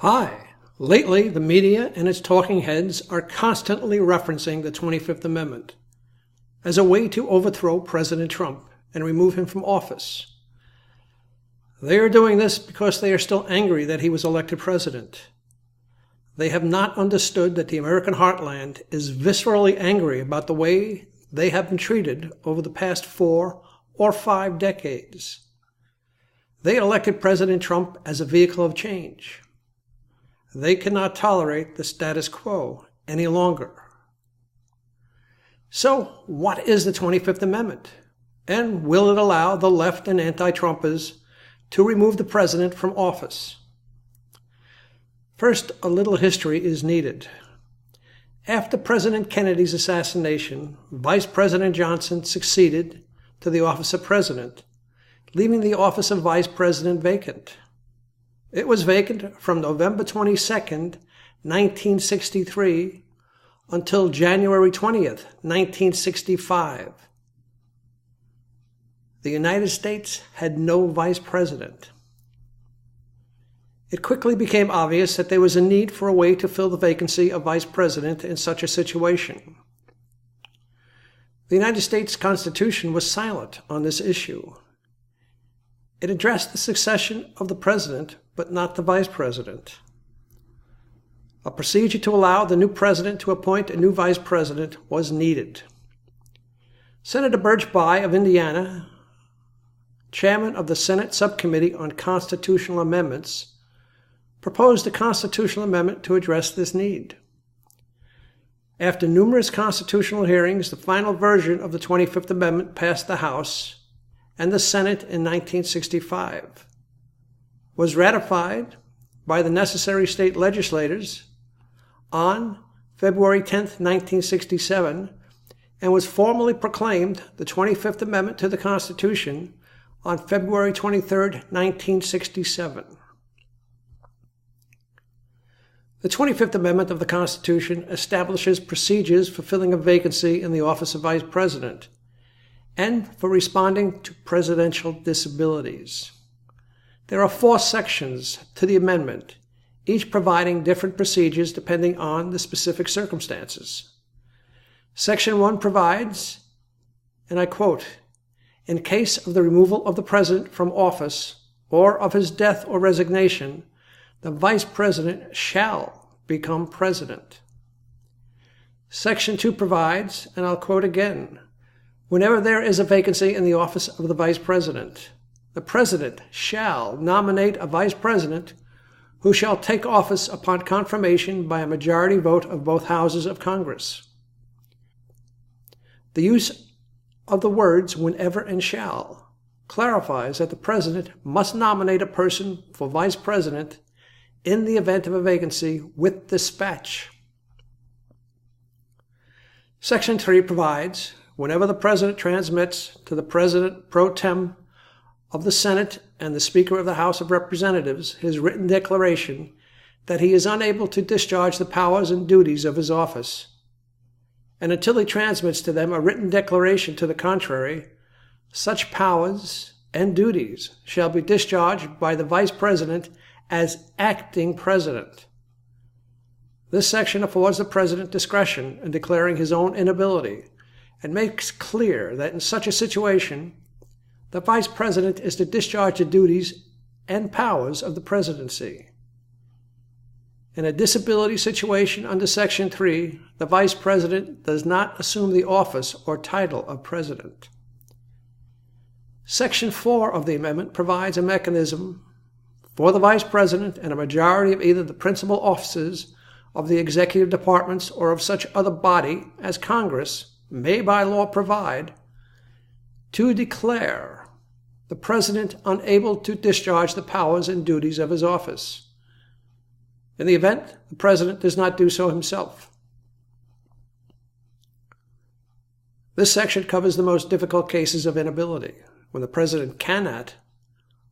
Hi. Lately, the media and its talking heads are constantly referencing the 25th Amendment as a way to overthrow President Trump and remove him from office. They are doing this because they are still angry that he was elected president. They have not understood that the American heartland is viscerally angry about the way they have been treated over the past 4 or 5 decades. They elected President Trump as a vehicle of change. They cannot tolerate the status quo any longer. So, what is the 25th Amendment? And will it allow the left and anti-Trumpers to remove the president from office? First, a little history is needed. After President Kennedy's assassination, Vice President Johnson succeeded to the office of president, leaving the office of vice president vacant. It was vacant from November 22nd, 1963 until January 20th, 1965. The United States had no vice president. It quickly became obvious that there was a need for a way to fill the vacancy of vice president in such a situation. The United States Constitution was silent on this issue. It addressed the succession of the president, but not the vice president. A procedure to allow the new president to appoint a new vice president was needed. Senator Birch Bayh of Indiana, chairman of the Senate Subcommittee on Constitutional Amendments, proposed a constitutional amendment to address this need. After numerous constitutional hearings, the final version of the 25th Amendment passed the House and the Senate in 1965, was ratified by the necessary state legislators on February 10, 1967, and was formally proclaimed the 25th Amendment to the Constitution on February 23, 1967. The 25th Amendment of the Constitution establishes procedures for filling a vacancy in the office of Vice President and for responding to presidential disabilities. There are 4 sections to the amendment, each providing different procedures depending on the specific circumstances. Section 1 provides, and I quote, "In case of the removal of the president from office or of his death or resignation, the vice president shall become president." Section 2 provides, and I'll quote again, "Whenever there is a vacancy in the office of the vice president, the president shall nominate a vice president who shall take office upon confirmation by a majority vote of both houses of Congress." The use of the words "whenever" and "shall" clarifies that the president must nominate a person for vice president in the event of a vacancy with dispatch. Section 3 provides, whenever the president transmits to the president pro tem of the Senate and the Speaker of the House of Representatives his written declaration that he is unable to discharge the powers and duties of his office, and until he transmits to them a written declaration to the contrary, such powers and duties shall be discharged by the Vice President as acting president. This section affords the president discretion in declaring his own inability and makes clear that in such a situation, the vice president is to discharge the duties and powers of the presidency. In a disability situation under Section 3, the vice president does not assume the office or title of president. Section 4 of the amendment provides a mechanism for the vice president and a majority of either the principal officers of the executive departments or of such other body as Congress may by law provide to declare the president unable to discharge the powers and duties of his office, in the event the president does not do so himself. This section covers the most difficult cases of inability, when the president cannot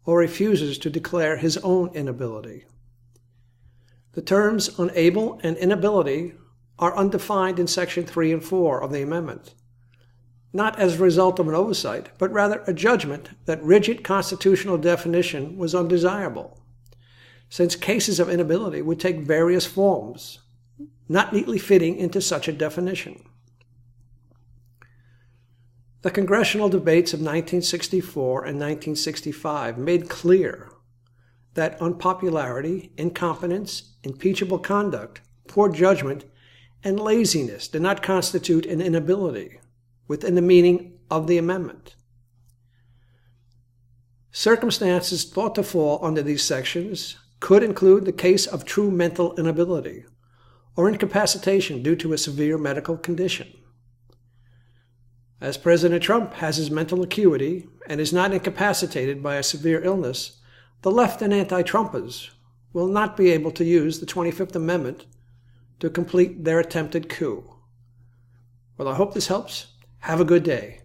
or refuses to declare his own inability. The terms unable and inability are undefined in Section 3 and 4 of the amendment, not as a result of an oversight, but rather a judgment that rigid constitutional definition was undesirable. since cases of inability would take various forms, not neatly fitting into such a definition. The congressional debates of 1964 and 1965 made clear that unpopularity, incompetence, impeachable conduct, poor judgment, and laziness did not constitute an inability within the meaning of the amendment. Circumstances thought to fall under these sections could include the case of true mental inability or incapacitation due to a severe medical condition. As President Trump has his mental acuity and is not incapacitated by a severe illness, the left and anti-Trumpers will not be able to use the 25th Amendment to complete their attempted coup. Well, I hope this helps. Have a good day.